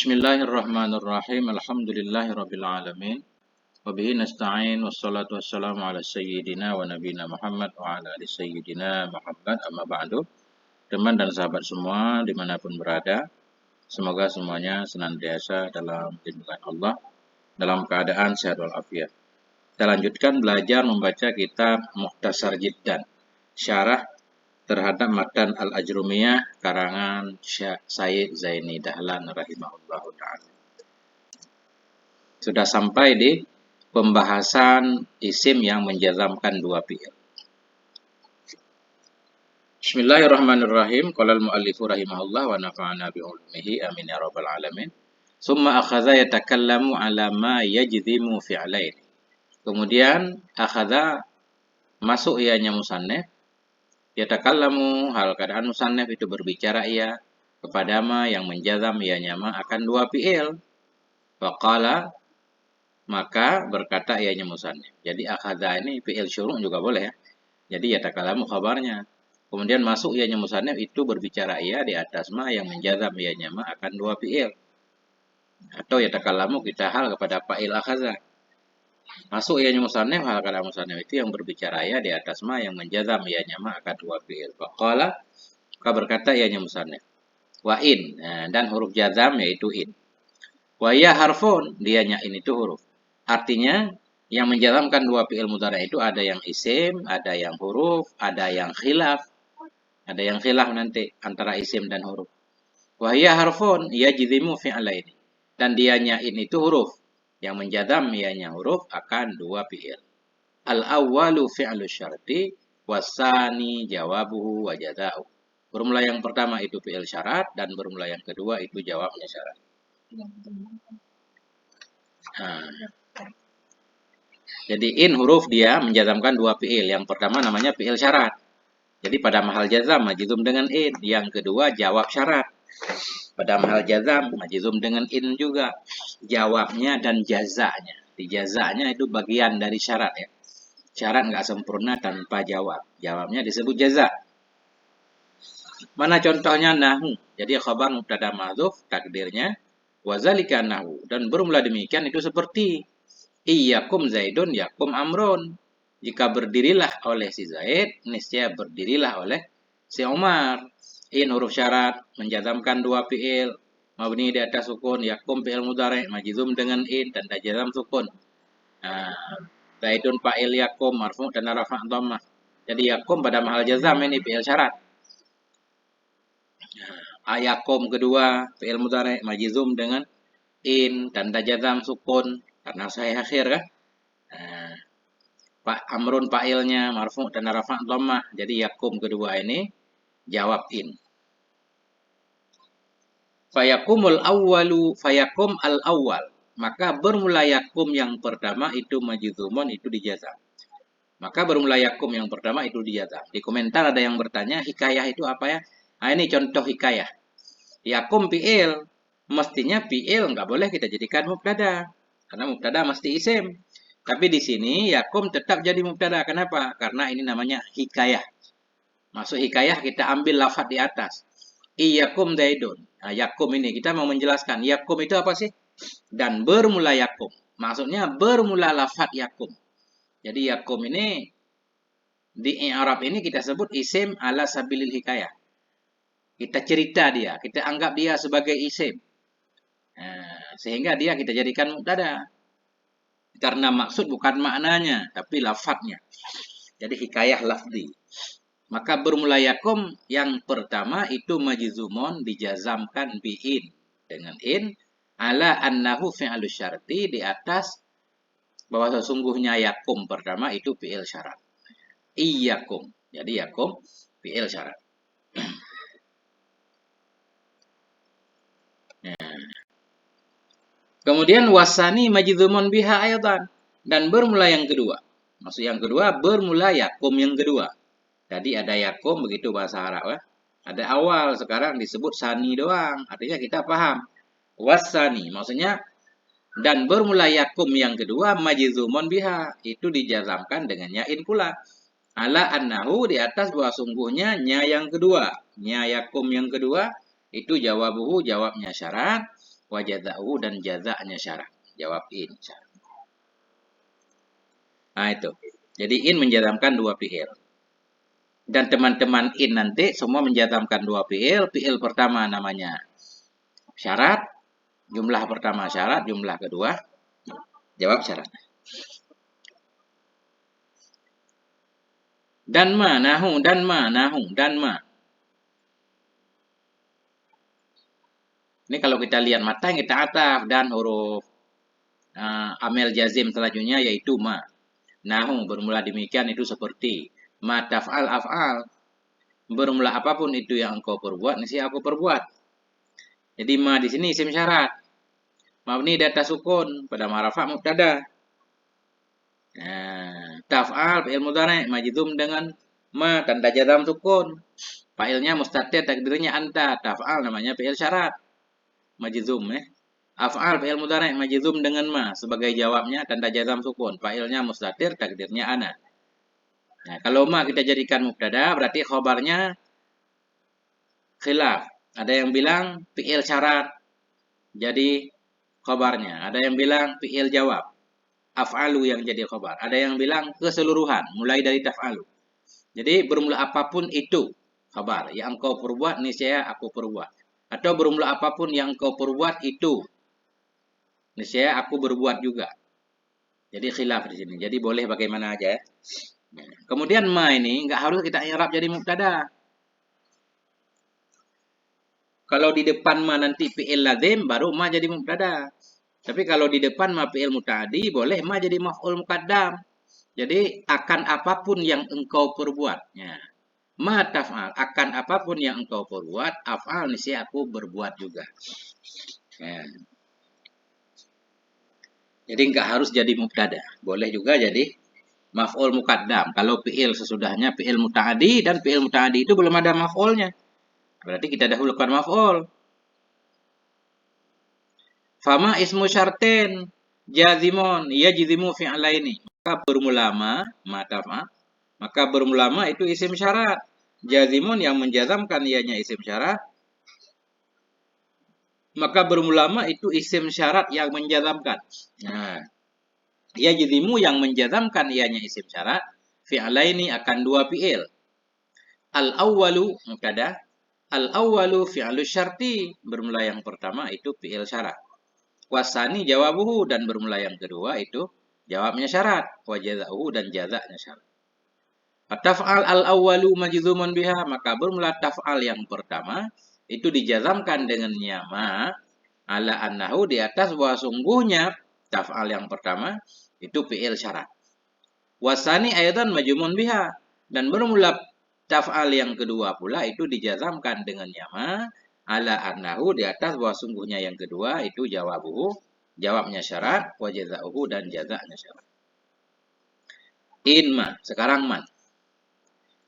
Bismillahirrahmanirrahim. Alhamdulillahirabbil alamin. Wa bihi nasta'in wassalatu wassalamu ala sayyidina wa nabiyina Muhammad wa ala ali sayyidina Muhammad amma ba'du. Teman dan sahabat semua dimanapun berada, semoga semuanya senantiasa dalam lindungan Allah, dalam keadaan sehat walafiat. Kita lanjutkan belajar membaca kitab Mukhtasar Jiddan, syarah terhadap Matan Al-Ajrumiyah karangan Syekh Said Zaini Dahlan rahimahullahu ta'ala. Sudah sampai di pembahasan isim yang menjazamkan dua fi'il. Bismillahirrahmanirrahim. Qala al-muallifu rahimahullah wa nafa'ana bi ulumihi amin ya rabbal alamin. Summa akhadha yatakallamu ala ma yajzimu fi'lain. Kemudian akhadha masuk ianya musannif, yatakallamu hal keadaan musannif itu berbicara ia kepada ma yang menjazam ianya ma akan dua fi'il. Faqala maka berkata ianya musannif. Jadi akhadha ini fi'il syuru' juga boleh ya. Jadi yatakalamu khabarnya. Kemudian masuk ianya musannif itu berbicara ia di atas ma yang menjazam ianya ma akan dua fi'il. Atau yatakalamu kita hal kepada fa'il akhadha. Masuk ianya musannif hal kepada musannif itu yang berbicara ia di atas ma yang menjazam ianya ma akan dua fi'il. Faqala maka berkata ianya musannif. Wa in dan huruf jazam yaitu in. Wa ya harfun dianya in itu huruf. Artinya yang menjazamkan dua fi'il mudhari' itu ada yang isim, ada yang huruf, ada yang khilaf. Ada yang khilaf nanti antara isim dan huruf. Wa hiya harfun yajzimu fi'laini. Dan dianya in itu huruf. Yang menjazam ianya huruf akan dua fi'il. Al-awwalu fi'lu syarti wasani jawabuhu wa jaza'u. Bermula yang pertama itu fi'il syarat dan bermula yang kedua itu jawabnya syarat. Jadi in huruf dia menjazamkan dua fi'il. Yang pertama namanya fi'il syarat. Jadi pada mahal jazam majzum dengan in. Yang kedua jawab syarat. Pada mahal jazam majzum dengan in juga. Jawabnya dan jazanya. Di jazanya itu bagian dari syarat ya. Syarat nggak sempurna tanpa jawab. Jawabnya disebut jaza. Mana contohnya nahu. Jadi khabar mubtada mahdzuf takdirnya wazalika nahu. Dan bermula demikian itu seperti Iyakum Zaidun yakum Amrun. Jika berdirilah oleh si Zaid, niscaya berdirilah oleh si Umar. In huruf syarat menjazamkan dua fi'il. Mabni di atas sukun, yakum fi'il mudhari' majzum dengan in dan jazam sukun. Zaidun fa'il yakum marfu' dan rafa' dhammah. Jadi yakum pada mahal jazam ini fi'il syarat. Ayakum kedua fi'il mudhari' majzum dengan in dan jazam sukun karena saya akhir kan. Pak Amrun fa'ilnya marfu' dan rafa' dhammah. Jadi yakum kedua ini jawab in. Fayakumul awwalu fayakum al awwal. Maka bermula yakum yang pertama itu majzumun itu dijazam. Maka bermula yakum yang pertama itu dijazam. Di komentar ada yang bertanya hikayah itu apa ya? Nah ini contoh hikayah. Yakum fi'il. Mestinya fi'il nggak boleh kita jadikan mubtada. Karena mubtada mesti isim. Tapi di sini yakum tetap jadi mubtada. Kenapa? Karena ini namanya hikayah. Masuk hikayah kita ambil lafaz di atas. Iyakum Zaidun. Nah, yakum ini kita mau menjelaskan. Yakum itu apa sih? Dan bermula yakum. Maksudnya bermula lafaz yakum. Jadi yakum ini di i'rab ini kita sebut isim ala sabilil hikayah. Kita cerita dia. Kita anggap dia sebagai isim. Sehingga dia kita jadikan mubtada. Karena maksud bukan maknanya, tapi lafadznya. Jadi hikayah lafzi. Maka bermula yakum yang pertama itu majzumun dijazamkan bi'in. Dengan in. Ala annahu fi'lu syarti di atas bahwa sesungguhnya yakum pertama itu fi'il syarat. Iyakum. Jadi yakum fi'il syarat. Kemudian wasani majzumun biha ayatan. Dan bermula yang kedua. Maksud yang kedua bermula yakum yang kedua. Tadi ada yakum begitu bahasa Arab ya. Ada awal sekarang disebut sani doang. Artinya kita paham. Wasani maksudnya dan bermula yakum yang kedua majzumun biha. Itu dijazamkan dengan yain pula. Ala annahu di atas bahwa sungguhnya nya yang kedua. Nya yakum yang kedua itu jawabuhu jawabnya syarat. wa jaza'uhu dan jaza'nya syarat. Jawab in. Nah itu. Jadi in menjazamkan dua fi'il. Dan teman-teman in nanti semua menjazamkan dua fi'il. Fi'il pertama namanya syarat. Jumlah pertama syarat. Jumlah kedua jawab syarat. Dan ma, nahu, dan ma, nahu, dan ma. Ini kalau kita lihat mata yang kita ataf dan huruf amel jazim selanjutnya yaitu ma. Nahu bermula demikian itu seperti ma taf'al af'al. Bermula apapun itu yang engkau perbuat, niscaya aku perbuat. Jadi ma di sini isim syarat. Mabni di atas sukun pada ma'rafa mubtada. Nah, taf'al fi'il mudhari' majzum dengan ma tanda jazam sukun. Fa'ilnya mustatir takdirnya anta. Taf'al namanya fi'il syarat. Majzum Af'al fi'il mudhari' majzum dengan ma sebagai jawabnya tanda jazam sukun. Fa'ilnya mustatir takdirnya ana. Nah, kalau ma kita jadikan mubtada berarti khobarnya khilaf. Ada yang bilang fi'il syarat jadi khobarnya. Ada yang bilang fi'il jawab. Af'alu yang jadi khobar. Ada yang bilang keseluruhan mulai dari taf'alu. Jadi bermula apapun itu khobar. Yang engkau perbuat niscaya aku perbuat. Atau bermula apapun yang engkau perbuat itu niscaya aku berbuat juga. Jadi khilaf di sini. Jadi boleh bagaimana aja ya. Kemudian ma ini enggak harus kita i'rab jadi mubtada. Kalau di depan ma nanti fi'il lazim baru ma jadi mubtada. Tapi kalau di depan ma fi'il muta'addi boleh ma jadi maf'ul muqaddam. Jadi akan apapun yang engkau perbuat. Ya. Ma taf'al akan apapun yang engkau perbuat, af'al niscaya aku berbuat juga. Ya. Jadi enggak harus jadi mubtada. Boleh juga jadi maf'ul muqaddam. Kalau fi'il sesudahnya fi'il muta'addi dan fi'il muta'addi itu belum ada maf'ulnya. Berarti kita dahulukan maf'ul. Fama ismu syartin jazimun yajzimu fi'laini. Maka bermulama, maka bermulama itu isim syarat. Jazimun yang menjazamkan ianya isim syarat. Maka bermulama itu isim syarat yang menjazamkan. Nah, yajzimu yang menjazamkan ianya isim syarat. Fi'laini akan dua fi'il. Al-awwalu mubtada. Al-awwalu fi'lu syarti. Bermula yang pertama itu fi'il syarat. Wasani jawabuhu dan bermula yang kedua itu jawabnya syarat. Wa jaza'uhu dan jaza'nya syarat. Taf'al al-awwalu majzumun biha. Maka bermula taf'al yang pertama itu dijazamkan dengan ma ala annahu di atas bahwa sungguhnya taf'al yang pertama itu fi'il syarat. Wasani ayatan majzumun biha. Dan bermula taf'al yang kedua pula itu dijazamkan dengan ma ala annahu di atas bahwa sungguhnya yang kedua itu jawabuhu, jawabnya syarat, wa jaza'uhu dan jaza'nya syarat. In ma, sekarang man.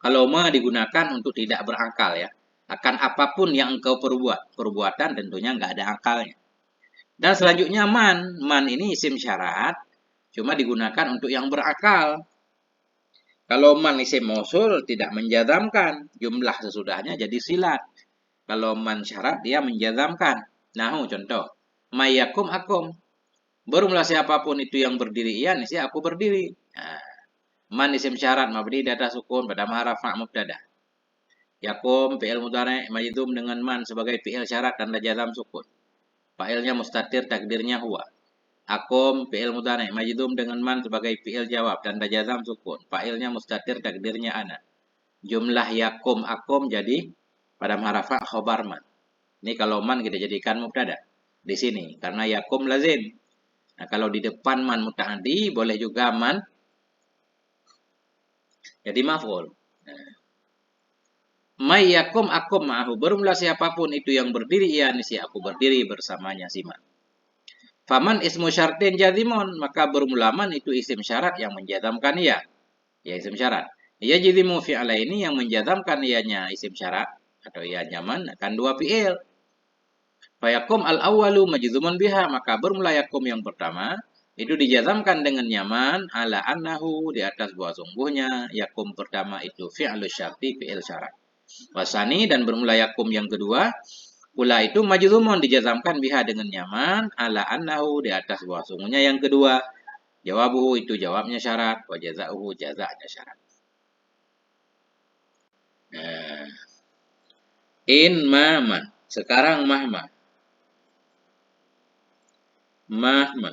Kalau ma digunakan untuk tidak berakal ya. Akan apapun yang engkau perbuat. Perbuatan tentunya nggak ada akalnya. Dan selanjutnya man. Man ini isim syarat. Cuma digunakan untuk yang berakal. Kalau man isim mausul tidak menjazamkan. Jumlah sesudahnya jadi silat. Kalau man syarat dia menjazamkan. Nahu contoh. Mayakum akum. Bermula siapapun itu yang berdiri ia niscaya aku berdiri. Nah, man isim syarat mabni di atas sukun pada ma'rafa mubtada. Yakum fi'il mudhari' majzum dengan man sebagai fi'il syarat tanda jazam sukun. Fa'ilnya mustatir takdirnya huwa. Akum fi'il mudhari' majzum dengan man sebagai fi'il jawab tanda jazam sukun. Fa'ilnya mustatir takdirnya ana. Jumlah yakum akum jadi pada ma'rafa khobar man. Ini kalau man kita jadikan mubtada di sini karena yakum lazim. Nah, kalau di depan man muta'addi boleh juga man jadi maf'ul. Nah. Mayyakum akum ma'ahu. Bermula siapapun itu yang berdiri ia niscaya aku berdiri bersamanya si man. Faman ismu syartin jazimun. Maka bermula man itu isim syarat yang menjazamkan ia. Ya isim syarat. Ia jazimu fi'alaini yang menjazamkan ianya isim syarat. Atau ianya man akan dua fi'il. Fayakum al-awwalu majzumun biha. Maka bermula yakum yang pertama. Itu dijazamkan dengan nyaman. Ala annahu di atas buah sungguhnya. Yakum pertama itu fi'lu syarti fi'il syarat. Wasani dan bermula yakum yang kedua Ula itu majzumun dijazamkan biha dengan nyaman ala annahu di atas bahwa sungguhnya yang kedua. Jawabuhu itu jawabnya syarat, wa jazauhu jazanya syarat. Nah, in maman. Sekarang mahma. Mahma.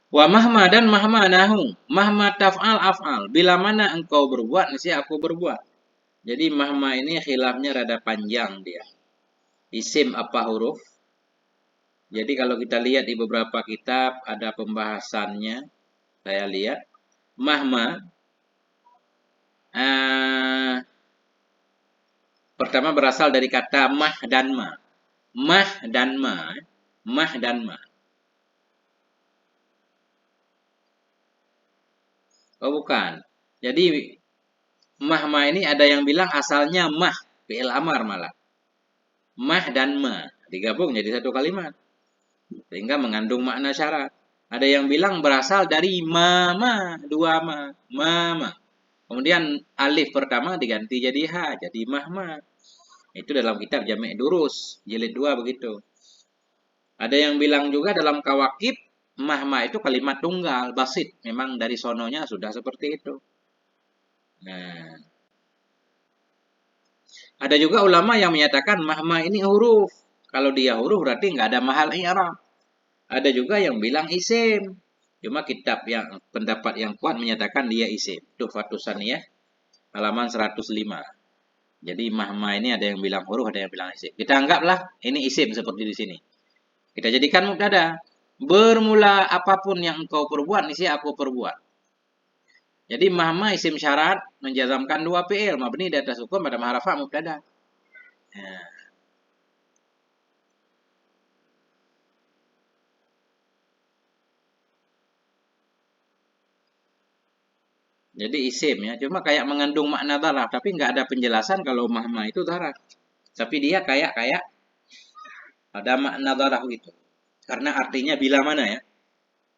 Wa mahma dan mahma nahu. Mahma taf'al af'al. Bila mana engkau berbuat, niscaya aku berbuat. Jadi mahma ini khilafnya rada panjang dia. Isim apa huruf? Jadi kalau kita lihat di beberapa kitab ada pembahasannya. Saya lihat. Mahma. Pertama berasal dari kata mah dan ma. Mah dan ma. Mah dan ma. Oh bukan. Jadi mahma ini ada yang bilang asalnya mah. Fi'il amar malah. Mah dan ma. Digabung jadi satu kalimat. Sehingga mengandung makna syarat. Ada yang bilang berasal dari mama. Dua ma. Mama. Kemudian alif pertama diganti jadi ha. Jadi mahma. Itu dalam kitab Jami' Durus. Jilid 2 begitu. Ada yang bilang juga dalam kawakib. Mahma itu kalimat tunggal. Basit. Memang dari sononya sudah seperti itu. Nah. Ada juga ulama yang menyatakan mahma ini huruf. Kalau dia huruf berarti nggak ada mahal i'rab. Ada juga yang bilang isim. Cuma kitab yang pendapat yang kuat menyatakan dia isim. Tuhfatus Saniyah halaman 105. Jadi mahma ini ada yang bilang huruf, ada yang bilang isim. Kita anggaplah ini isim seperti di sini. Kita jadikan mubtada. Bermula apapun yang engkau perbuat, niscaya aku perbuat. Jadi mahma isim syarat menjazamkan dua fi'il mabni di atas hukum pada maharafa mubtada. Nah. Jadi isim ya, cuma kayak mengandung makna darah, tapi nggak ada penjelasan kalau mahma itu darah. Tapi dia kayak ada makna darah gitu. Karena artinya bila mana ya?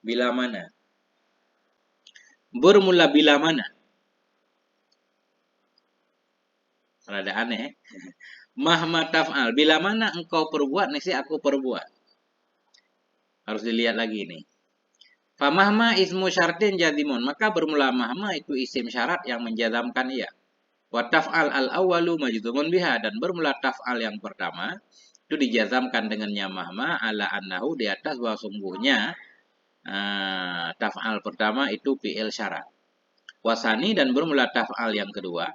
Bila mana? Bermula bila mana? Rada aneh. Mahma taf'al. Bila mana engkau perbuat, niscaya aku perbuat. Harus dilihat lagi nih. Famahma ismu syartin jadimun. Maka bermula mahma itu isim syarat yang menjadamkan ia. Wa taf'al al-awwalu majzumun biha. Dan bermula taf'al yang pertama itu dijazamkan dengannya mahma ala annahu di atas bahwa sungguhnya taf'al pertama itu fi'il syarat. Wasani dan bermula taf'al yang kedua.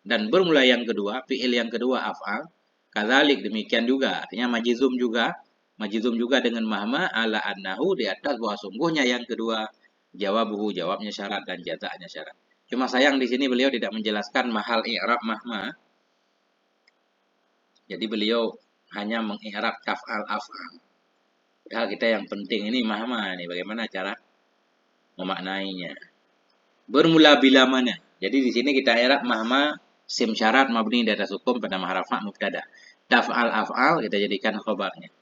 Dan bermula yang kedua, fi'il yang kedua af'al. Kadzalik demikian juga. Artinya majzum juga. Majzum juga dengan mahma ala annahu di atas bahwa sungguhnya yang kedua. Jawabuhu jawabnya syarat dan jazanya syarat. Cuma sayang di sini beliau tidak menjelaskan mahal i'rab mahma. Jadi beliau hanya mengi'rab taf'al af'al. Padahal kita yang penting ini mahma nih, bagaimana cara memaknainya. Bermula bila mana. Jadi di sini kita i'rab mahma sim syarat mabni di atas hukum pada maharafa mubtada. Taf'al af'al kita jadikan khobarnya.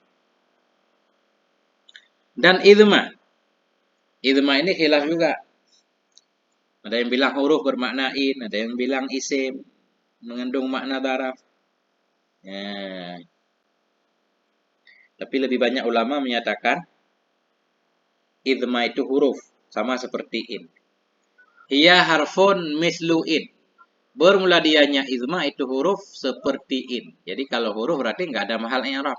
Dan idma. Idma ini khilaf juga. Ada yang bilang huruf bermakna in, ada yang bilang isim mengandung makna daraf. Ya. Tapi lebih banyak ulama menyatakan idma itu huruf sama seperti in. Hiya harfun mislu in. Bermula dianya idma itu huruf seperti in. Jadi kalau huruf berarti nggak ada mahal i'rab.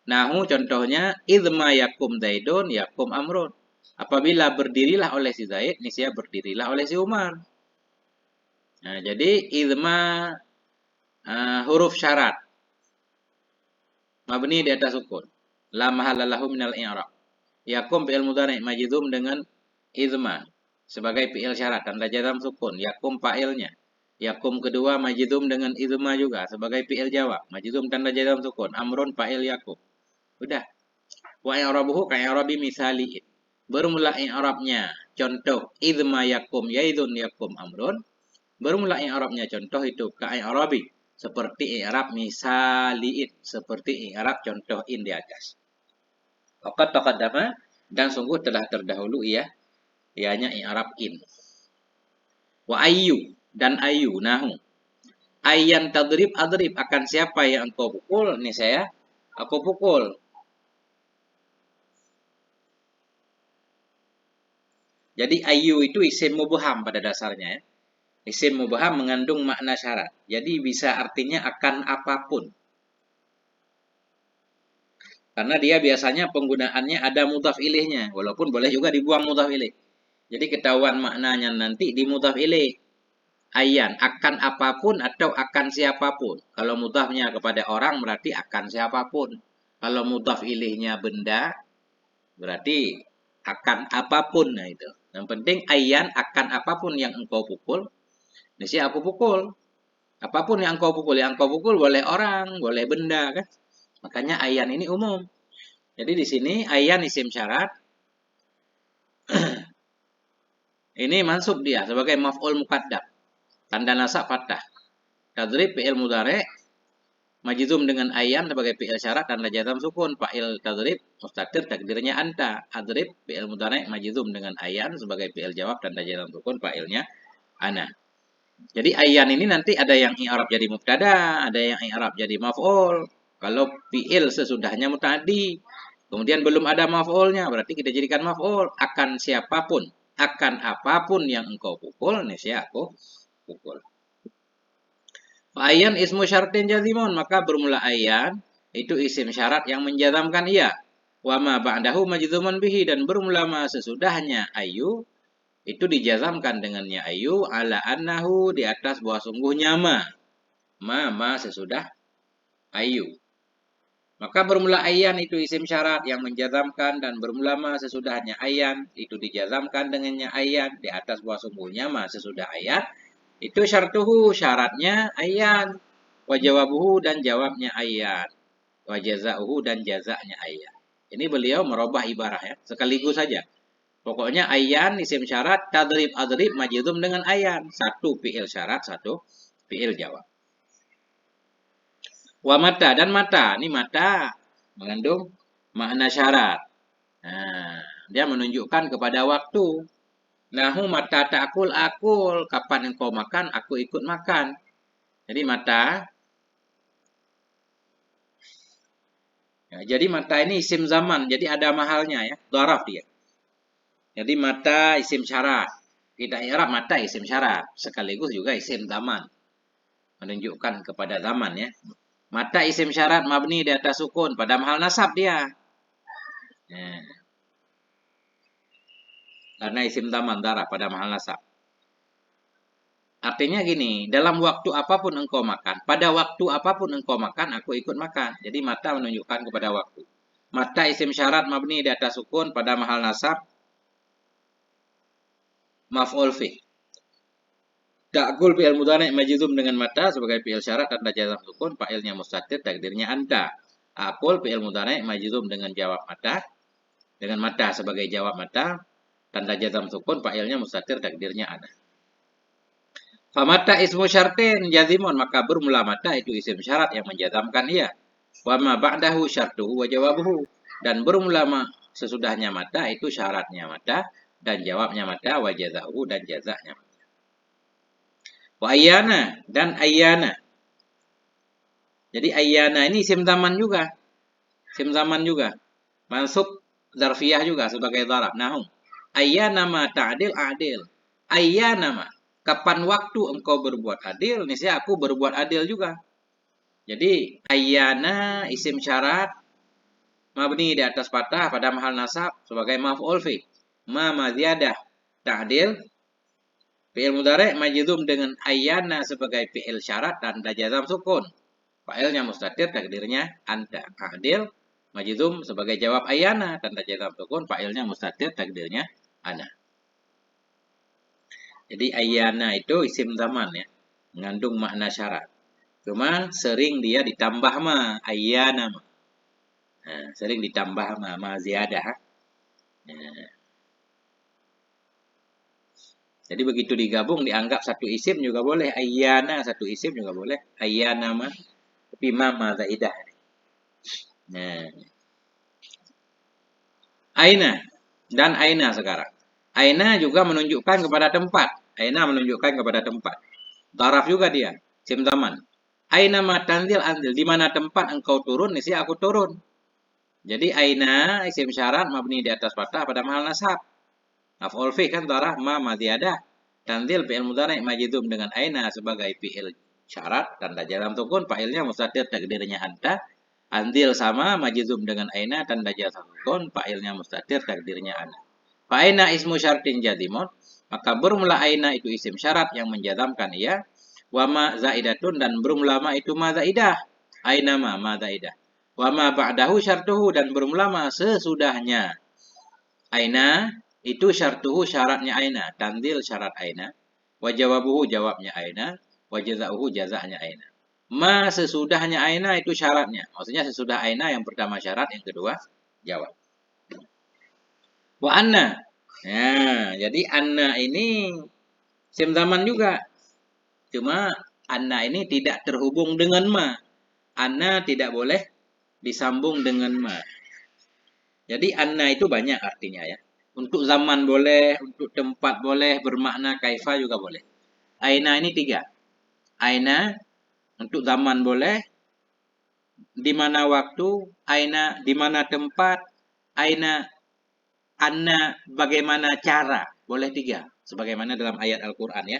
Nahu contohnya idma yakum zaidun yakum amrun. Apabila berdirilah oleh si Zaid, niscaya berdirilah oleh si Umar. Nah, jadi idma huruf syarat. Mabni di atas sukun. La mahalla lahu minal i'rab. Yakum fi'il mudhari' majzum dengan idma sebagai fi'il syarat tanda jazam sukun. Yakum fa'ilnya. Yakum kedua majzum dengan idma juga sebagai fi'il jawab. Majzum tanda jazam sukun. Amrun fa'il yakum. Udah. Wa i'rabuhu ka i'rabi misali. Bermula i'rabnya contoh idma yakum yaidun yakum amrun. Bermula i'rabnya contoh itu ka i'rabi seperti i'rab misaliin, seperti i'rab contoh in di atas. Faqad taqaddama dan sungguh telah terdahulu ia ianya i'rab in. Wa ayyu dan ayyu nahu. Ayyan tadrib adrib, akan siapa yang engkau pukul, ini saya aku pukul. Jadi ayu itu isim mubham pada dasarnya ya. Isim mubham mengandung makna syarat. Jadi bisa artinya akan apapun. Karena dia biasanya penggunaannya ada mudhaf ilaihnya, walaupun boleh juga dibuang mudhaf ilaih. Jadi ketahuan maknanya nanti di mudhaf ilaih. Ayyan, akan apapun atau akan siapapun. Kalau mudhafnya kepada orang berarti akan siapapun. Kalau mudhaf ilaihnya benda berarti akan apapun. Nah itu. Yang penting ayyan, akan apapun yang engkau pukul. Ini sih aku pukul. Apapun yang engkau pukul, boleh orang, boleh benda kan. Makanya ayyan ini umum. Jadi di sini ayyan isim syarat. Ini mansub dia sebagai maf'ul muqaddam. Tanda nasab fathah. Tadrib fi'il mudhari' majzum dengan ayyan sebagai fi'il syarat dan jazam sukun. Fa'il tadrib mustatir takdirnya anta. Adrib fi'il mudhari' majzum dengan ayyan sebagai fi'il jawab dan jazam sukun, fa'ilnya ana. Jadi ayyan ini nanti ada yang i'rab jadi mubtada, ada yang i'rab jadi maf'ul. Kalau fi'il sesudahnya muta'addi, kemudian belum ada maf'ulnya, berarti kita jadikan maf'ul. Akan siapapun, akan apapun yang engkau pukul, nih saya aku pukul. Ayyan ismu syartin jazimun, maka bermula ayyan itu isim syarat yang menjazamkan ia. Wa ma ba'dahu majzumun bihi, dan bermula ma sesudahnya ayu itu dijazamkan dengannya ayu ala annahu, di atas bahwa sungguhnya ma sesudah ayu. Maka bermula ayyan itu isim syarat yang menjazamkan, dan bermula ma sesudahnya ayyan itu dijazamkan dengannya ayyan di atas bahwa sungguhnya ma sesudah ayyan. Itu syartuhu, syaratnya ayyan. Wa jawabuhu, dan jawabnya ayyan. Wa jazauhu, dan jazaknya ayyan. Ini beliau merubah ibarah ya, sekaligus saja. Pokoknya ayyan isim syarat, tadrib adrib majzum dengan ayyan. Satu fi'il syarat, satu fi'il jawab. Wa mata, dan mata. Ini mata mengandung makna syarat. Nah, dia menunjukkan kepada waktu. Nahu mata ta'kul akul, kapan engkau makan, aku ikut makan. Jadi mata. Ya, jadi mata ini isim zaman, jadi ada mahalnya ya, dharaf dia. Jadi mata isim syarat. Kita i'rab mata isim syarat, sekaligus juga isim zaman. Menunjukkan kepada zaman ya. Mata isim syarat mabni di atas sukun, pada mahal nasab dia. Ya. Karena isim zaman darah pada mahal nasab. Artinya gini, dalam waktu apapun engkau makan, pada waktu apapun engkau makan, aku ikut makan. Jadi mata menunjukkan kepada waktu. Mata isim syarat mabni di atas sukun, pada mahal nasab, maf'ul fi. Ta'kul fi'il mudhari' majzum dengan mata sebagai fi'il syarat tanda jazam sukun, fa'ilnya mustatir, takdirnya anta. Akul fi'il mudhari' majzum dengan jawab mata, dengan mata sebagai jawab mata, tanda jazam sukun, fa'ilnya mustatir, takdirnya ana. Famata ismu syartin jazimun, maka bermula mata itu isim syarat yang menjazamkan ia. Wa ma ba'dahu syartuhu wa jawabuhu, dan bermula sesudahnya mata itu syaratnya mata dan jawabnya mata, wa jazahu, dan jazaknya. Wa ayyana, dan ayyana. Jadi ayyana ini isim zaman juga. Isim zaman juga. Mansub zarfiyah juga sebagai dharaf. Nahum. Ayyana ma ta'dil adil. Ayyana ma. Kapan waktu engkau berbuat adil, niscaya aku berbuat adil juga. Jadi ayyana isim syarat mabni di atas fathah pada mahal nasab sebagai maf'ul fi. Ma ziyadah ta'dil. Fi'il mudhari' majzum dengan ayyana sebagai fi'il syarat dan jazam sukun. Fa'ilnya mustatir, takdirnya anta. Adil majzum sebagai jawab ayyana tanda jazam sukun, fa'ilnya mustatir, takdirnya ana. Jadi ayyana itu isim zaman ya, mengandung makna syarat. Cuma sering dia ditambah ma ayyana ma. Nah, sering ditambah ma ziyadah. Nah. Jadi begitu digabung dianggap satu isim juga boleh, ayyana satu isim juga boleh, ayyana ma, tapi ma zaidah. Nah. Aina, dan aina sekarang. Aina juga menunjukkan kepada tempat. Aina menunjukkan kepada tempat. Daraf juga dia. isim zaman. Aina ma tanzil anzil, di mana tempat engkau turun, niscaya aku turun. Jadi aina isim syarat mabni di atas fathah pada mahal nasab. Maf'ul fi kan darah ma madiadah. Tanzil fi'il mudhari' majzum dengan aina sebagai fi'il syarat tanda jazam sukun, fa'ilnya mustatir takdirnya anta. Anzil sama majzum dengan aina tanda jazam sukun, fa'ilnya mustatir takdirnya ana. Fa aina ismu syartin jazimun, maka bermula aina itu isim syarat yang menjazamkan ia. Wa ma zaidatun, dan bermula ma itu ma zaidah. Aina ma zaidah. Wa ma ba'dahu syartuhu, dan bermula ma sesudahnya. Aina itu syartuhu syaratnya aina, tanzil syarat aina. Wa jawabuhu jawabnya aina, wa jazauhu jazanya aina. Ma sesudahnya aina itu syaratnya. Maksudnya sesudah aina yang pertama syarat, yang kedua jawab. Wa anna. Nah, jadi anna ini isim zaman juga. Cuma anna ini tidak terhubung dengan ma. Anna tidak boleh disambung dengan ma. Jadi anna itu banyak artinya ya. Untuk zaman boleh, untuk tempat boleh, bermakna kaifa juga boleh. Aina ini 3. Aina untuk zaman boleh, di mana waktu, aina di mana tempat, aina anna bagaimana cara, boleh 3. Sebagaimana dalam ayat Al-Qur'an ya.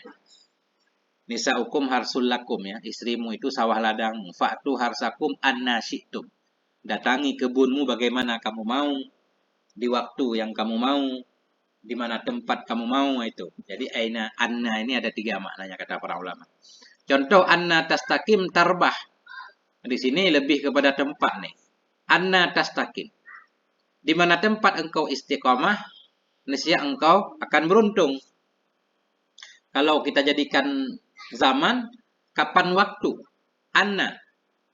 Nisa'ukum harsul lakum ya, istrimu itu sawah ladang, fa'tu harsakum anna syi'tum. Datangi kebunmu bagaimana kamu mau, di waktu yang kamu mau, di mana tempat kamu mau itu. Jadi aina anna ini ada 3 maknanya kata para ulama. Contoh anna tastakim tarbah. Di sini lebih kepada tempat nih. Anna tastakim. Di mana tempat engkau istiqamah, niscaya engkau akan beruntung. Kalau kita jadikan zaman, kapan waktu? Anna.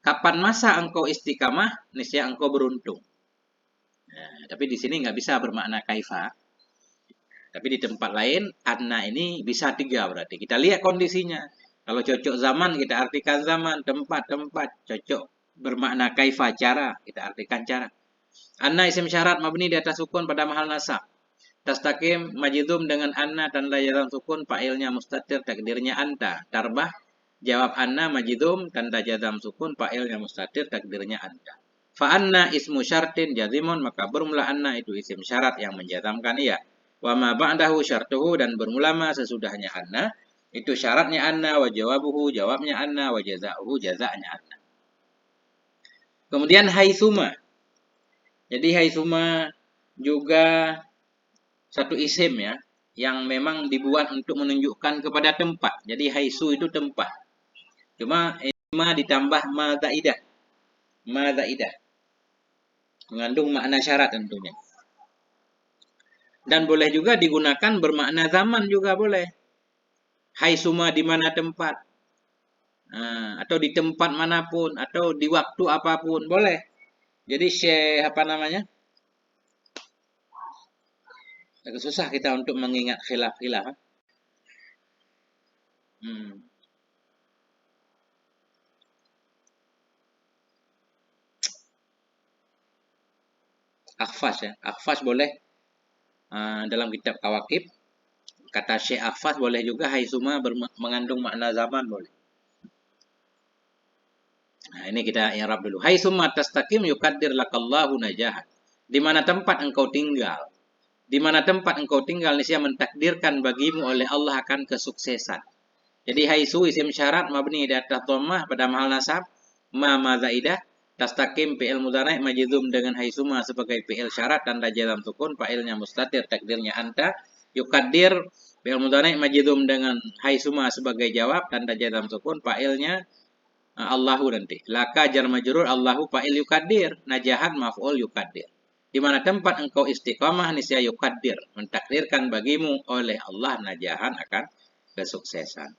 Kapan masa engkau istiqamah, niscaya engkau beruntung. Nah, tapi di sini nggak bisa bermakna kaifa. Tapi di tempat lain, anna ini bisa 3 berarti. Kita lihat kondisinya. Kalau cocok zaman, kita artikan zaman. Tempat. Cocok bermakna kaifa, cara. Kita artikan cara. Anna isim syarat mabni di atas sukun pada mahal nasab. Tastakim majzum dengan anna tanda jazam sukun, fa'ilnya mustatir takdirnya anta. Tarbah jawab anna majzum tanda jazam sukun, fa'ilnya mustatir takdirnya anta. Fa anna ismu syartin jazimun, maka bermula anna itu isim syarat yang menjazamkan ia. Wa ma ba'dahu syartuhu, dan bermula ma sesudahnya anna itu syaratnya anna, wa jawabuhu jawabnya anna, wa jazauhu jazanya anna. Kemudian haitsuma. Jadi haitsuma juga satu isim ya, yang memang dibuat untuk menunjukkan kepada tempat. Jadi haitsu itu tempat. Cuma ma ditambah ma zaidah. Ma zaidah. Mengandung makna syarat tentunya. Dan boleh juga digunakan bermakna zaman juga boleh. Haitsuma di mana tempat. Nah, atau di tempat manapun, atau di waktu apapun boleh. Jadi apa namanya? Agak susah kita untuk mengingat khilaf-khilaf. Akhfas ya. Akhfas boleh dalam kitab Kawakib. Kata Syekh Akhfas boleh juga haitsuma mengandung makna zaman boleh. Nah, ini kita i'rab dulu. Haitsuma tastaqim yukaddir lakallahu najah. Di mana tempat engkau tinggal? Di mana tempat engkau tinggal niscaya mentakdirkan bagimu oleh Allah akan kesuksesan. Jadi haitsu isim syarat mabni di atas dhammah pada mahal nasab, ma zaidah, tastaqim fi'il mudhari' majzum dengan haitsuma sebagai fi'il syarat tanda jazam sukun, fa'ilnya mustatir takdirnya anta, yukaddir fi'il mudhari' majzum dengan haitsuma sebagai jawab tanda jazam sukun, fa'ilnya Allahu nanti. Laka jar majrur Allahu fa'il yukaddir, najahan maf'ul yukaddir. Di mana tempat engkau istiqamah niscaya yukaddir, mentakdirkan bagimu oleh Allah najahan akan kesuksesan.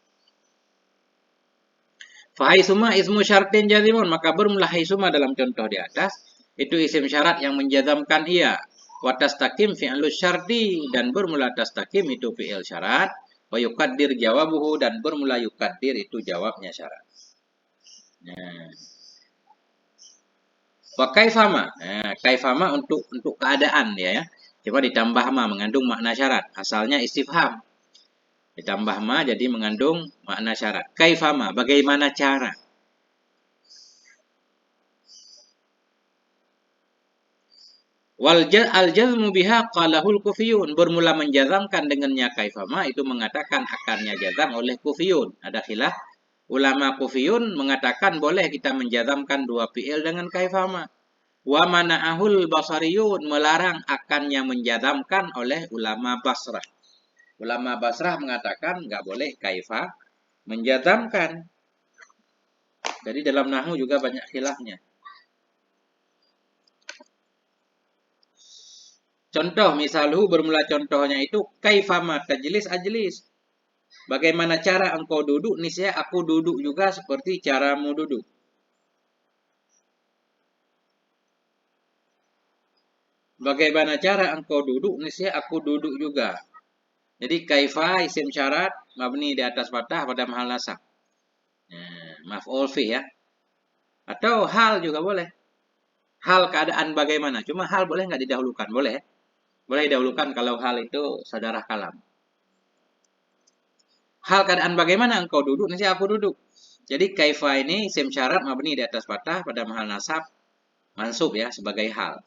Fahaisuma ismu syartin jazimun, maka bermula haisuma dalam contoh di atas itu isim syarat yang menjazamkan ia. Wa tastaqim fi'lu syarti, dan bermula tastaqim itu fi'il syarat. Wa yukaddir jawabuhu, dan bermula yukaddir itu jawabnya syarat. Nah. Wa kaifama. Nah, kaifama untuk keadaan ya. Coba ditambah ma mengandung makna syarat. Asalnya istifham. Ditambah ma jadi mengandung makna syarat. Kaifama, bagaimana cara? Al-jazmu biha qalahul kufiyun. Bermula menjazamkan dengannya kaifama itu mengatakan akarnya jazam oleh kufiyun. Ada khilaf. Ulama kufiyun mengatakan boleh kita menjazamkan dua fi'il dengan kaifama. Wa mana'ahul basariyun, melarang akannya menjazamkan oleh ulama Basrah. Ulama Basrah mengatakan nggak boleh kaifa menjazamkan. Jadi dalam nahwu juga banyak khilafnya. Contoh misalnya bermula contohnya itu kaifama tajlis ajlis. Bagaimana cara engkau duduk? Niscaya aku duduk juga seperti caramu duduk. Bagaimana cara engkau duduk? Niscaya aku duduk juga. Jadi kaifa isim syarat mabni di atas fathah pada mahal nasab. Maf'ul fi ya. Atau hal juga boleh. Hal keadaan bagaimana? Cuma hal boleh nggak didahulukan? Boleh. Boleh didahulukan kalau hal itu sadarah kalam. Hal keadaan bagaimana engkau duduk? Niscaya aku duduk. Jadi kaifa ini isim syarat mabni di atas fathah pada mahal nasab mansub ya sebagai hal.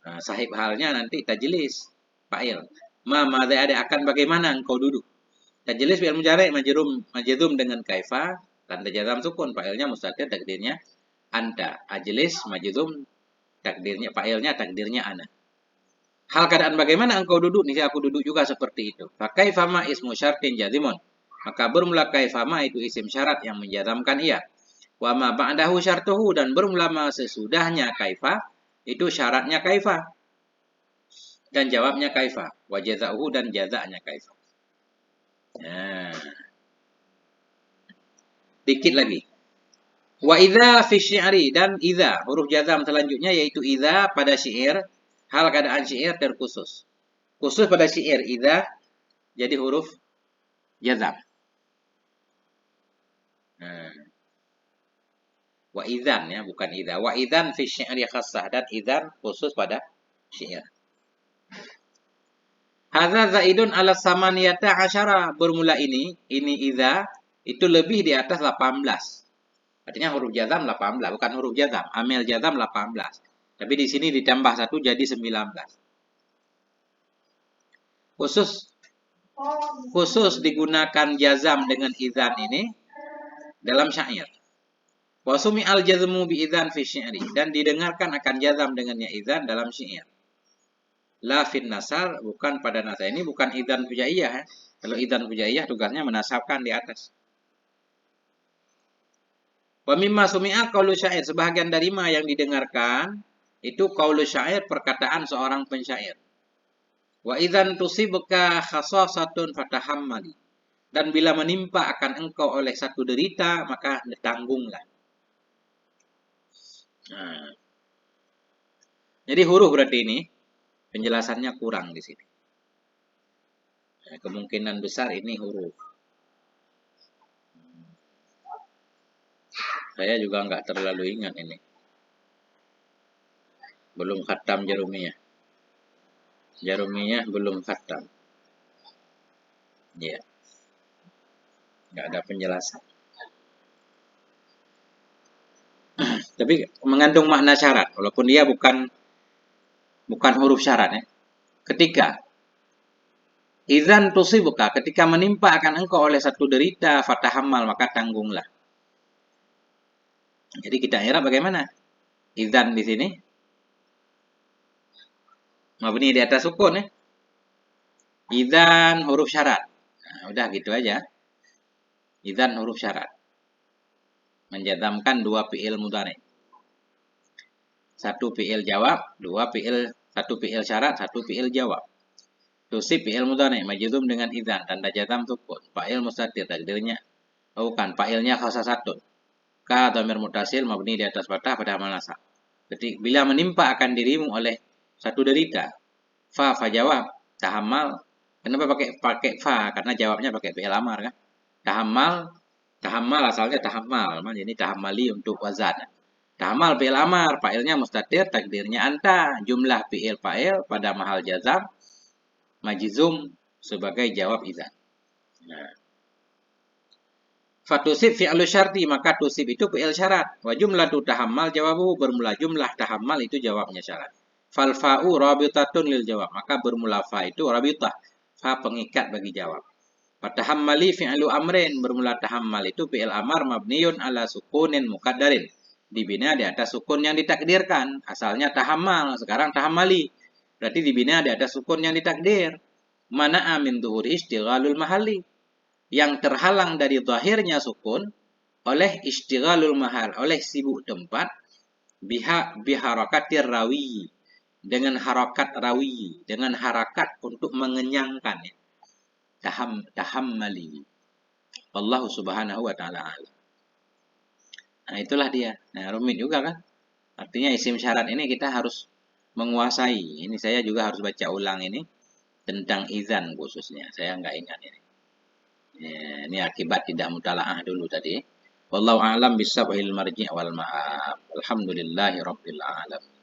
Nah, sahib halnya nanti tajlis fa'il. Madza ada akan bagaimana engkau duduk. Tajlis fi'il mudhari' majzum dengan kaifa tanda jazam sukun, fa'ilnya mustatir takdirnya anta. Ajlis majzum takdirnya fa'ilnya takdirnya ana. Hal keadaan bagaimana engkau duduk? Nih aku duduk juga seperti itu. Kaifa ma ismu syartin jazimun. Maka bermula kaifa ma itu isim syarat yang menjazamkan ia. Wa ma ba'dahu syartuhu, dan bermula ma sesudahnya kaifa itu syaratnya kaifa. Dan jawabnya kaifa. Wa jaza'uhu, dan jaza'nya kaifa. Nah. Dikit lagi. Wa idza fi syi'ri, dan idza huruf jazam selanjutnya yaitu idza pada syair, hal keadaan syair terkhusus. Khusus pada syair idza jadi huruf jazam. Wa idzan ya, bukan idza. Wa idzan fi syi'ri khassah, dan idzan khusus pada syair. Hadza zaidun ala samaniyata asyara, bermula ini idza itu lebih di atas 18. Artinya huruf jazam 18, bukan huruf jazam. Amil jazam 18. Tapi di sini ditambah 1 jadi 19. Khusus digunakan jazam dengan idzan ini dalam syair. Wa sumi'al jazmu bi idzan fi syi'ri, dan didengarkan akan jazam dengannya idzan dalam syair. La fin nasar, bukan pada nasar. Ini bukan idzan fujaiyah ya. Kalau idzan fujaiyah tugasnya menasabkan di atas. Wa mimma sumi'a qaulu syair, sebahagian dari ma yang didengarkan itu qaulu syair, perkataan seorang pensyair. Wa idzan tusibka khasasatun fatahammali, dan bila menimpa akan engkau oleh satu derita maka tanggunglah. Nah. Jadi huruf berarti ini penjelasannya kurang di sini. Nah, kemungkinan besar ini huruf. Saya juga nggak terlalu ingat ini. Belum khatam Jarumiyah. Jarumiyah belum khatam. Ya. Nggak ada penjelasan. Tapi mengandung makna syarat, walaupun dia bukan huruf syarat ya. Ketika idzan tusibuka, ketika menimpa akan engkau oleh satu derita, fatahammal, maka tanggunglah. Jadi kita i'rab bagaimana? Idzan di sini mabni di atas sukun ya. Idzan huruf syarat. Nah, udah gitu aja. Idzan huruf syarat. Menjazamkan dua fi'il mudhari'. Satu fi'il jawab, satu fi'il syarat, satu fi'il jawab. Tusib fi'il mudhari' majzum dengan idzan, tanda jazam sukun. Fa'il mustatir takdirnya bukan, fa'ilnya khasasatun. Ka dhamir muttasil mabni di atas fathah pada amal nasab. Jadi bila menimpa akan dirimu oleh satu derita, fa jawab, tahammal. Kenapa pakai fa? Karena jawabnya pakai fi'il amar kan. Tahammal asalnya tahammal, jadi tahammali untuk wazan. Tahammal fi'il amar, fa'ilnya mustatir, takdirnya anta, jumlah fa'il pada mahal jazam, majzum sebagai jawab idzan. Nah, fatusib fi'lu syarti, maka tusib itu fi'il syarat. Wa jumlatu tahammal jawabu, bermula jumlah tahammal itu jawabnya syarat. Fal fa'u rabitatun lil jawab, maka bermula fa itu rabitah, fa pengikat bagi jawab. Fatahammali fi'lu amrin, bermula tahammal itu fi'il amar mabniun ala sukunin muqaddarin. Dibina di atas sukun yang ditakdirkan. Asalnya tahammal, sekarang tahammali. Berarti dibina di atas sukun yang ditakdir. Mana amin duhuri istighalul mahalli, yang terhalang dari zahirnya sukun oleh istighalul mahal, oleh sibuk tempat, biharakatir rawi, dengan harakat rawi, dengan harakat untuk mengenyangkan, ya. Tahammali. Allah subhanahu wa ta'ala. Nah itulah dia. Nah rumit juga kan. Artinya isim syarat ini kita harus menguasai. Ini saya juga harus baca ulang ini. Tentang izan khususnya. Saya nggak ingat ini. Ini akibat tidak mutalaah dulu tadi. Wallahu a'lam bisawabil marji' wal ma'ab. Alhamdulillahi rabbil alamin.